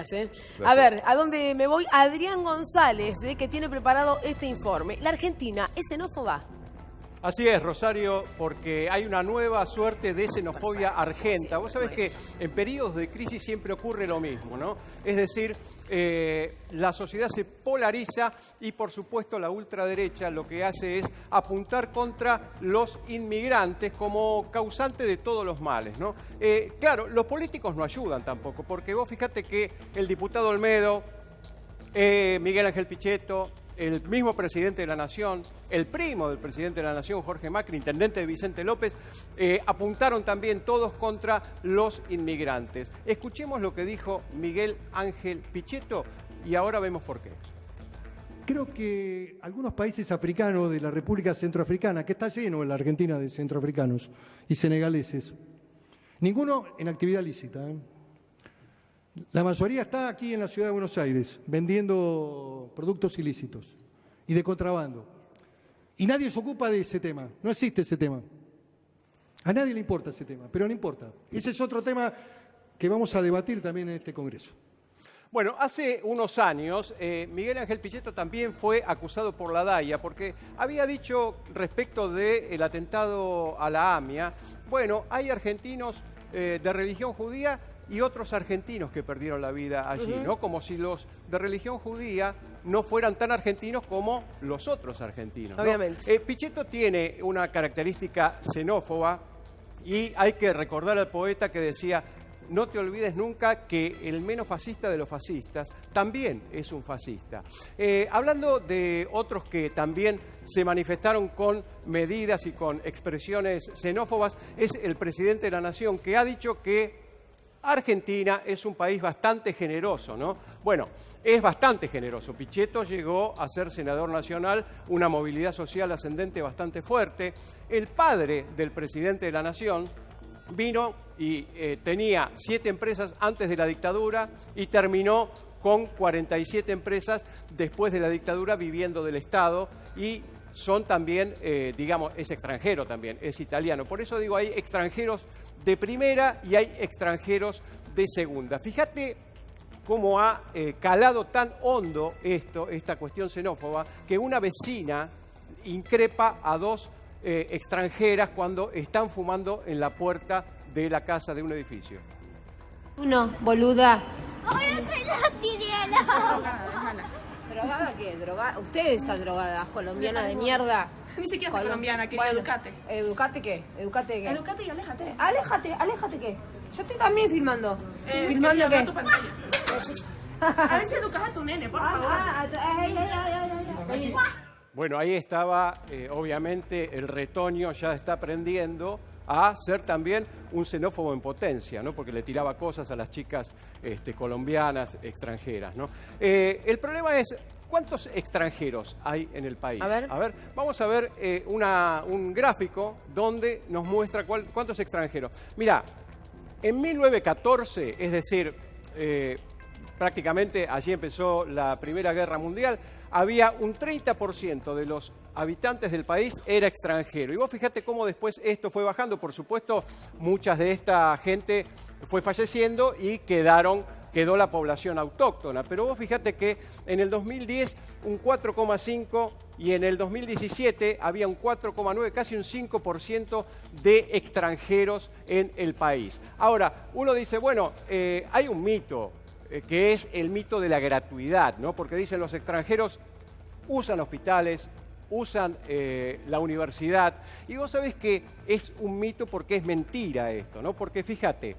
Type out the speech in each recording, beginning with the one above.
A ver, ¿a dónde me voy? Adrián González, que tiene preparado este informe. ¿La Argentina es xenófoba? Así es, Rosario, porque hay una nueva suerte de xenofobia argenta. Vos sabés que en periodos de crisis siempre ocurre lo mismo, ¿no? Es decir, la sociedad se polariza y, por supuesto, la ultraderecha lo que hace es apuntar contra los inmigrantes como causante de todos los males, ¿no? Claro, los políticos no ayudan tampoco, porque vos fíjate que el diputado Olmedo, Miguel Ángel Pichetto, el mismo presidente de la Nación, el primo del presidente de la Nación, Jorge Macri, intendente de Vicente López, apuntaron también todos contra los inmigrantes. Escuchemos lo que dijo Miguel Ángel Pichetto y ahora vemos por qué. Creo que algunos países africanos de la República Centroafricana, que está lleno en la Argentina de centroafricanos y senegaleses, ninguno en actividad lícita, La mayoría está aquí en la ciudad de Buenos Aires, vendiendo productos ilícitos y de contrabando. Y nadie se ocupa de ese tema, no existe ese tema. A nadie le importa ese tema, pero no importa. Ese es otro tema que vamos a debatir también en este Congreso. Bueno, hace unos años Miguel Ángel Pichetto también fue acusado por la DAIA porque había dicho respecto del atentado a la AMIA, bueno, hay argentinos de religión judía y otros argentinos que perdieron la vida allí, ¿no? Como si los de religión judía no fueran tan argentinos como los otros argentinos, ¿no? Obviamente. Pichetto tiene una característica xenófoba y hay que recordar al poeta que decía: no te olvides nunca que el menos fascista de los fascistas también es un fascista. Hablando de otros que también se manifestaron con medidas y con expresiones xenófobas, es el presidente de la Nación, que ha dicho que Argentina es un país bastante generoso, ¿no? Bueno, es bastante generoso. Pichetto llegó a ser senador nacional, una movilidad social ascendente bastante fuerte. El padre del presidente de la Nación vino y tenía 7 empresas antes de la dictadura y terminó con 47 empresas después de la dictadura viviendo del Estado y son también, digamos, es extranjero también, es italiano. Por eso digo, hay extranjeros de primera y hay extranjeros de segunda. Fíjate cómo ha calado tan hondo esta cuestión xenófoba, que una vecina increpa a 2 extranjeras cuando están fumando en la puerta de la casa de un edificio. Uno, boluda. Ahora soy la Tiriela. ¿Drogada qué? Ustedes están drogadas, colombianas de mierda. Ni siquiera soy colombiana, querida, educate. ¿Educate qué? ¿Educate qué? Educate y aléjate. Aléjate qué. Yo estoy también filmando. ¿Filmando qué? qué? Tu pantalla. A ver si educas a tu nene, por favor. Bueno, ahí estaba, obviamente, el retoño ya está aprendiendo a ser también un xenófobo en potencia, ¿no? Porque le tiraba cosas a las chicas colombianas, extranjeras, ¿no? El problema es, ¿cuántos extranjeros hay en el país? A ver, vamos a ver un gráfico donde nos muestra cuántos extranjeros. Mirá, en 1914, es decir, prácticamente allí empezó la Primera Guerra Mundial, había un 30% de los habitantes del país era extranjero. Y vos fíjate cómo después esto fue bajando. Por supuesto, muchas de esta gente fue falleciendo y quedó la población autóctona. Pero vos fíjate que en el 2010 un 4,5% y en el 2017 había un 4,9%, casi un 5% de extranjeros en el país. Ahora, uno dice, bueno, hay un mito, que es el mito de la gratuidad, ¿no? Porque dicen los extranjeros usan hospitales, usan la universidad, y vos sabés que es un mito porque es mentira esto, ¿no? Porque fíjate,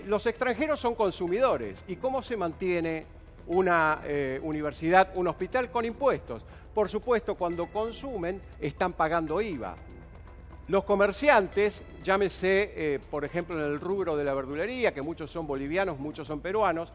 los extranjeros son consumidores, ¿y cómo se mantiene una universidad, un hospital? Con impuestos. Por supuesto, cuando consumen, están pagando IVA. Los comerciantes, llámese, por ejemplo, en el rubro de la verdulería, que muchos son bolivianos, muchos son peruanos,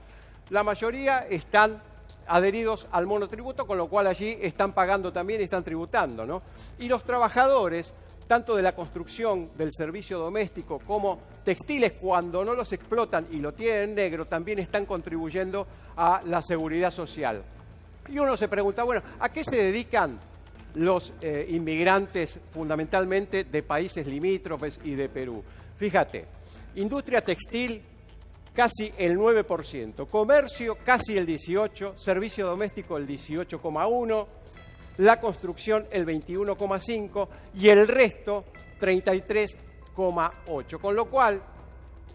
la mayoría están adheridos al monotributo, con lo cual allí están pagando también y están tributando, ¿no? Y los trabajadores, tanto de la construcción, del servicio doméstico, como textiles, cuando no los explotan y lo tienen en negro, también están contribuyendo a la seguridad social. Y uno se pregunta, bueno, ¿a qué se dedican los inmigrantes fundamentalmente de países limítrofes y de Perú? Fíjate, industria textil, casi el 9%, comercio casi el 18%, servicio doméstico el 18,1%, la construcción el 21,5% y el resto 33,8%. Con lo cual,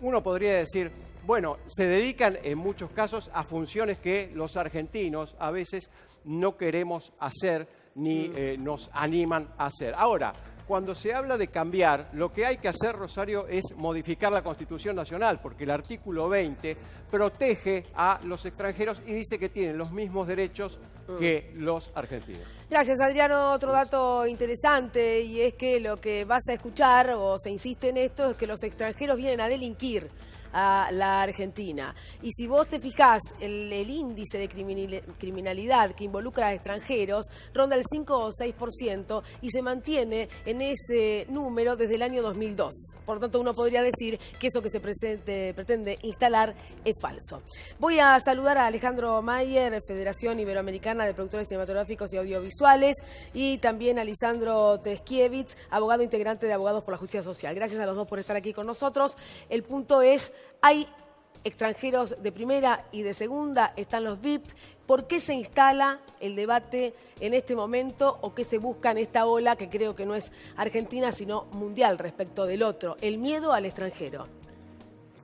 uno podría decir, bueno, se dedican en muchos casos a funciones que los argentinos a veces no queremos hacer ni nos animan a hacer. Ahora, cuando se habla de cambiar, lo que hay que hacer, Rosario, es modificar la Constitución Nacional, porque el artículo 20 protege a los extranjeros y dice que tienen los mismos derechos que los argentinos. Gracias, Adriano. Otro dato interesante, y es que lo que vas a escuchar, o se insiste en esto, es que los extranjeros vienen a delinquir a la Argentina. Y si vos te fijás, el índice de criminalidad que involucra a extranjeros ronda el 5 o 6% y se mantiene en ese número desde el año 2002. Por lo tanto, uno podría decir que eso que se pretende instalar es falso. Voy a saludar a Alejandro Mayer, Federación Iberoamericana de Productores Cinematográficos y Audiovisuales, y también a Lisandro Teskiewicz, abogado integrante de Abogados por la Justicia Social. Gracias a los dos por estar aquí con nosotros. El punto es, hay extranjeros de primera y de segunda, están los VIP. ¿Por qué se instala el debate en este momento o qué se busca en esta ola que creo que no es argentina sino mundial respecto del otro? El miedo al extranjero.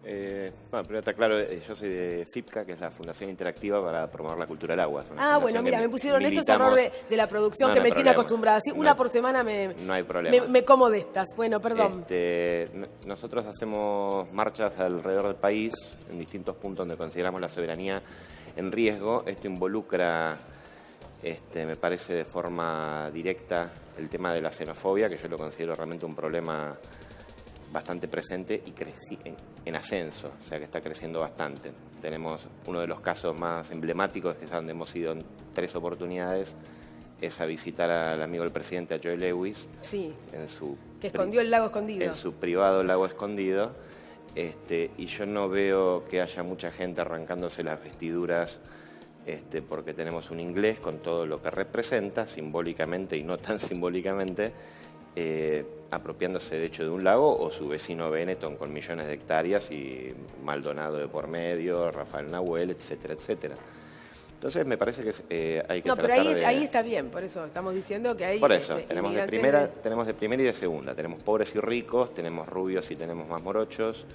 Bueno, primero está claro, yo soy de FIPCA, que es la Fundación Interactiva para Promover la Cultura del Agua. Bueno, mira, me pusieron esto, es error de la producción que me tiene acostumbrada. ¿Sí? Una por semana no hay problema. Me como de estas. Bueno, perdón. Nosotros hacemos marchas alrededor del país, en distintos puntos donde consideramos la soberanía en riesgo. Esto involucra, me parece de forma directa, el tema de la xenofobia, que yo lo considero realmente un problema bastante presente y en ascenso, o sea que está creciendo bastante. Tenemos uno de los casos más emblemáticos, que es donde hemos ido en 3 oportunidades, es a visitar al amigo del presidente, a Joe Lewis, sí, que escondió el lago escondido. En su privado lago escondido, y yo no veo que haya mucha gente arrancándose las vestiduras porque tenemos un inglés con todo lo que representa, simbólicamente y no tan simbólicamente, apropiándose de hecho de un lago, o su vecino Benetton con millones de hectáreas y Maldonado de por medio, Rafael Nahuel, etcétera, etcétera. Entonces me parece que hay que tratar pero ahí está bien, por eso estamos diciendo que hay... Por eso, tenemos de primera y de segunda, tenemos pobres y ricos, tenemos rubios y tenemos más morochos,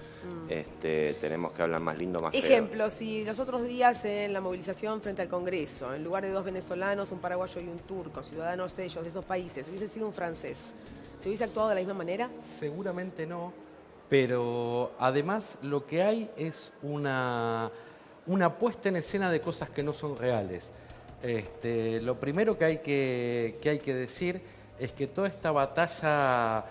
tenemos que hablar más lindo, más feo. Ejemplo, si los otros días en la movilización frente al Congreso, en lugar de 2 venezolanos, un paraguayo y un turco, ciudadanos ellos de esos países, hubiese sido un francés, ¿se hubiese actuado de la misma manera? Seguramente no, pero además lo que hay es una puesta en escena de cosas que no son reales. Lo primero que hay que decir es que toda esta batalla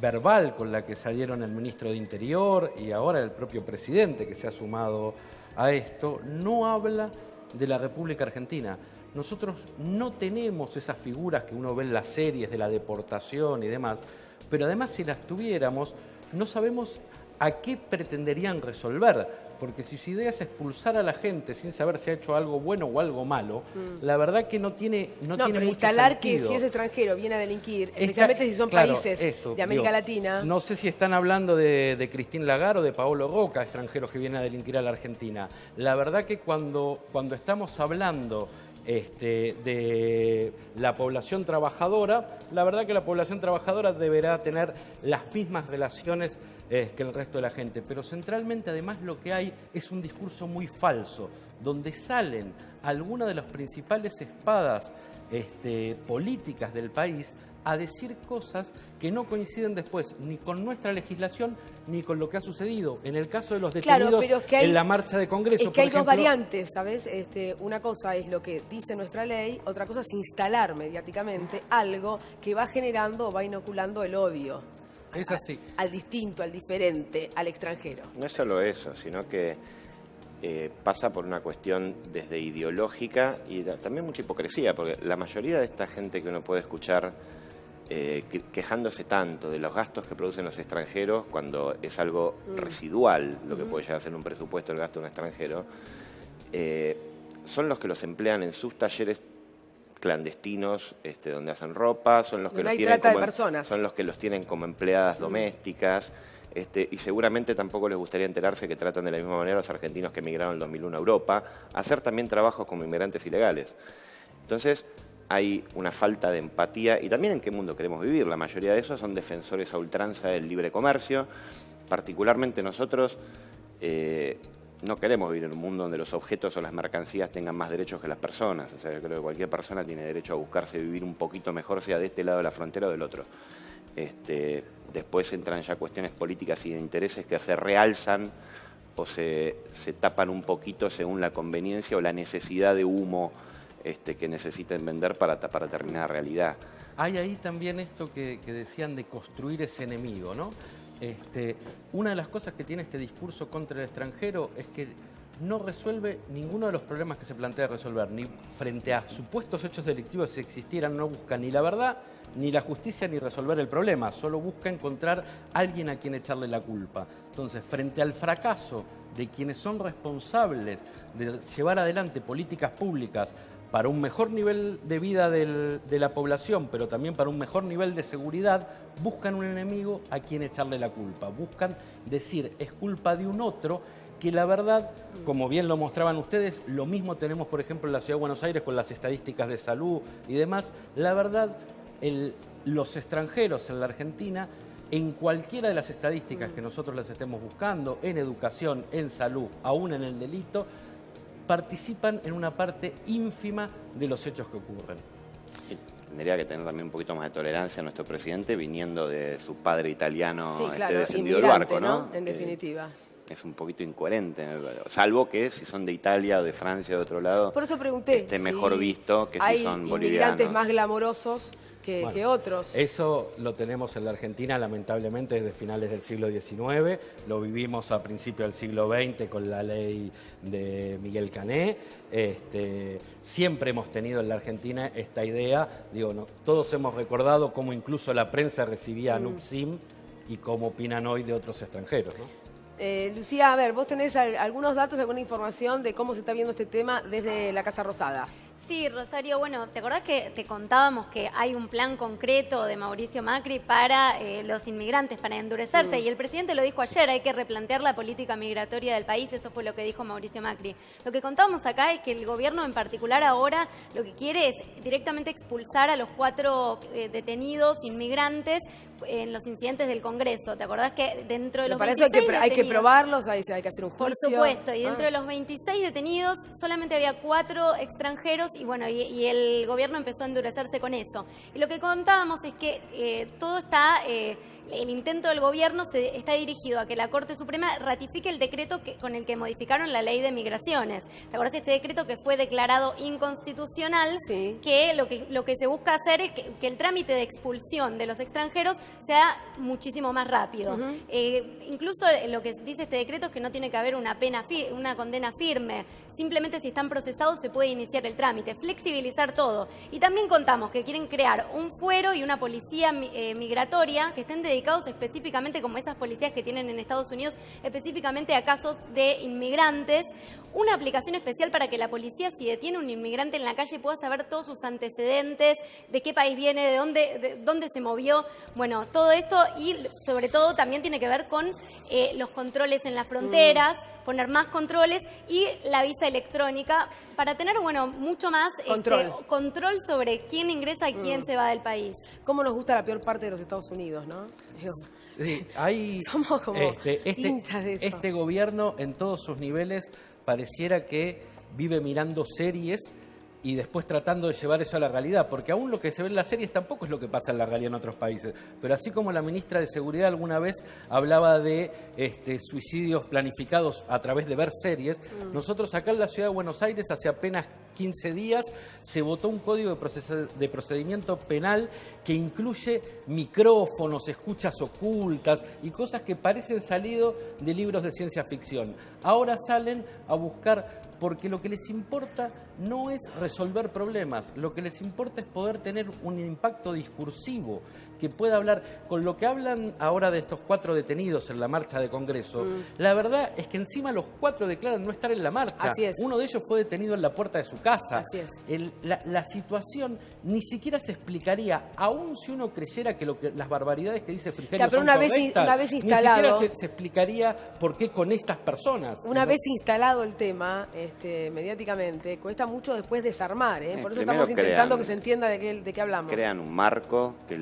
verbal con la que salieron el ministro de Interior y ahora el propio presidente que se ha sumado a esto, no habla de la República Argentina. Nosotros no tenemos esas figuras que uno ve en las series de la deportación y demás, pero además si las tuviéramos, no sabemos a qué pretenderían resolver. Porque si su idea es expulsar a la gente sin saber si ha hecho algo bueno o algo malo, la verdad que no tiene mucho instalar sentido. Que si es extranjero viene a delinquir, especialmente si son países de América Latina. No sé si están hablando de Christine Lagarde o de Paolo Roca, extranjeros que vienen a delinquir a la Argentina. La verdad que cuando estamos hablando de la población trabajadora, la verdad que la población trabajadora deberá tener las mismas relaciones que el resto de la gente, pero centralmente además lo que hay es un discurso muy falso, donde salen algunas de las principales espadas políticas del país a decir cosas que no coinciden después ni con nuestra legislación ni con lo que ha sucedido. En el caso de los detenidos en la marcha de Congreso, es que hay dos variantes, ¿sabes? Una cosa es lo que dice nuestra ley, otra cosa es instalar mediáticamente algo que va generando o va inoculando el odio. Es así. Al distinto, al diferente, al extranjero. No es solo eso, sino que pasa por una cuestión desde ideológica y también mucha hipocresía, porque la mayoría de esta gente que uno puede escuchar quejándose tanto de los gastos que producen los extranjeros, cuando es algo residual lo que puede llegar a ser un presupuesto el gasto de un extranjero, son los que los emplean en sus talleres clandestinos, donde hacen ropa, son los que no hay trata de personas. Son los que los tienen como empleadas domésticas, Y seguramente tampoco les gustaría enterarse que tratan de la misma manera a los argentinos que emigraron en el 2001 a Europa, a hacer también trabajos como inmigrantes ilegales. Entonces, hay una falta de empatía y también en qué mundo queremos vivir. La mayoría de esos son defensores a ultranza del libre comercio. Particularmente nosotros no queremos vivir en un mundo donde los objetos o las mercancías tengan más derechos que las personas. O sea, yo creo que cualquier persona tiene derecho a buscarse vivir un poquito mejor, sea de este lado de la frontera o del otro. Después entran ya cuestiones políticas y de intereses que se realzan o se tapan un poquito según la conveniencia o la necesidad de humo que necesiten vender para tapar determinada realidad. Hay ahí también esto que decían de construir ese enemigo, ¿no? Una de las cosas que tiene este discurso contra el extranjero es que no resuelve ninguno de los problemas que se plantea resolver, ni frente a supuestos hechos delictivos si existieran, no busca ni la verdad, ni la justicia, ni resolver el problema, solo busca encontrar a alguien a quien echarle la culpa. Entonces, frente al fracaso de quienes son responsables de llevar adelante políticas públicas para un mejor nivel de vida de la población, pero también para un mejor nivel de seguridad, buscan un enemigo a quien echarle la culpa. Buscan decir, es culpa de un otro, que la verdad, como bien lo mostraban ustedes, lo mismo tenemos, por ejemplo, en la Ciudad de Buenos Aires con las estadísticas de salud y demás. La verdad, los extranjeros en la Argentina, en cualquiera de las estadísticas que nosotros las estemos buscando, en educación, en salud, aún en el delito, participan en una parte ínfima de los hechos que ocurren. Tendría que tener también un poquito más de tolerancia a nuestro presidente viniendo de su padre italiano, sí, claro, descendido del barco, ¿no? En definitiva. Es un poquito incoherente, salvo que si son de Italia o de Francia o de otro lado, por eso pregunté, esté mejor visto que si son bolivianos. Hay inmigrantes más glamorosos que otros. Eso lo tenemos en la Argentina, lamentablemente, desde finales del siglo XIX. Lo vivimos a principios del siglo XX con la ley de Miguel Cané. Siempre hemos tenido en la Argentina esta idea. Todos hemos recordado cómo incluso la prensa recibía a Nupsim y cómo opinan hoy de otros extranjeros, ¿no? Lucía, a ver, vos tenés algunos datos, alguna información de cómo se está viendo este tema desde la Casa Rosada. Sí, Rosario, bueno, ¿te acordás que te contábamos que hay un plan concreto de Mauricio Macri para los inmigrantes, para endurecerse? Y el presidente lo dijo ayer, hay que replantear la política migratoria del país, eso fue lo que dijo Mauricio Macri. Lo que contábamos acá es que el gobierno en particular ahora lo que quiere es directamente expulsar a los 4 detenidos inmigrantes en los incidentes del Congreso. ¿Te acordás que dentro de los 26 detenidos, hay que probarlos, hay que hacer un juicio? Por supuesto, y dentro de los 26 detenidos solamente había 4 extranjeros y bueno, y el gobierno empezó a endurecerse con eso. Y lo que contábamos es que todo está... el intento del gobierno está dirigido a que la Corte Suprema ratifique el decreto con el que modificaron la ley de migraciones. ¿Te acordás de este decreto que fue declarado inconstitucional? Sí. Que lo que se busca hacer es que el trámite de expulsión de los extranjeros sea muchísimo más rápido. Incluso lo que dice este decreto es que no tiene que haber una condena firme. Simplemente si están procesados se puede iniciar el trámite, flexibilizar todo. Y también contamos que quieren crear un fuero y una policía migratoria que estén dedicados específicamente, como esas policías que tienen en Estados Unidos, específicamente a casos de inmigrantes. Una aplicación especial para que la policía, si detiene un inmigrante en la calle, pueda saber todos sus antecedentes, de qué país viene, de dónde se movió. Bueno, todo esto y sobre todo también tiene que ver con los controles en las fronteras, poner más controles y la visa electrónica para tener, bueno, mucho más control sobre quién ingresa y quién se va del país. ¿Cómo nos gusta la peor parte de los Estados Unidos, no? Sí, somos como hinchas de eso. Este gobierno en todos sus niveles pareciera que vive mirando series y después tratando de llevar eso a la realidad, porque aún lo que se ve en las series tampoco es lo que pasa en la realidad en otros países. Pero así como la ministra de Seguridad alguna vez hablaba de suicidios planificados a través de ver series, nosotros acá en la Ciudad de Buenos Aires hace apenas 15 días se votó un código de procedimiento penal que incluye micrófonos, escuchas ocultas y cosas que parecen salido de libros de ciencia ficción. Ahora salen a buscar porque lo que les importa no es resolver problemas, lo que les importa es poder tener un impacto discursivo, que pueda hablar, con lo que hablan ahora de estos 4 detenidos en la marcha de Congreso, la verdad es que encima los 4 declaran no estar en la marcha. Así es. Uno de ellos fue detenido en la puerta de su casa. Así es. La situación ni siquiera se explicaría, aun si uno creyera que las barbaridades que dice Frigerio pero son una vez correctas, instalado, ni siquiera se explicaría por qué con estas personas. Una vez instalado el tema mediáticamente, cuesta mucho después desarmar, ¿eh? Por eso estamos intentando que se entienda de qué hablamos. Crean un marco que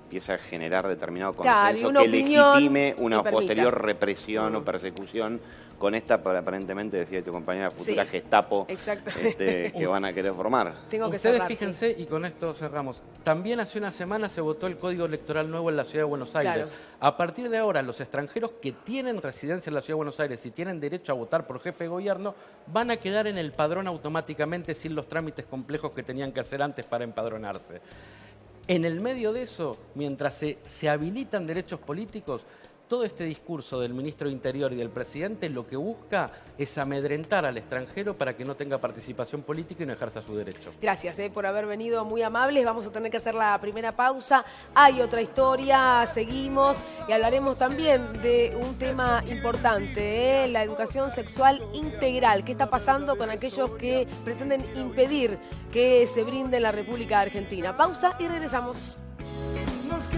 empieza a generar determinado Claro, consenso, una que opinión legitime una que posterior permita. represión o persecución con esta, aparentemente, decía tu compañera, futura Sí, Gestapo exactamente. que van a querer formar. Tengo que Ustedes cerrar, fíjense, y con esto cerramos, también hace una semana se votó el Código Electoral nuevo en la Ciudad de Buenos Aires. Claro. A partir de ahora, los extranjeros que tienen residencia en la Ciudad de Buenos Aires y tienen derecho a votar por jefe de gobierno, van a quedar en el padrón automáticamente sin los trámites complejos que tenían que hacer antes para empadronarse. En el medio de eso, mientras se habilitan derechos políticos, todo este discurso del ministro de Interior y del presidente lo que busca es amedrentar al extranjero para que no tenga participación política y no ejerza su derecho. Gracias por haber venido, muy amables. Vamos a tener que hacer la primera pausa. Hay otra historia, seguimos y hablaremos también de un tema importante, la educación sexual integral. ¿Qué está pasando con aquellos que pretenden impedir que se brinde en la República Argentina? Pausa y regresamos.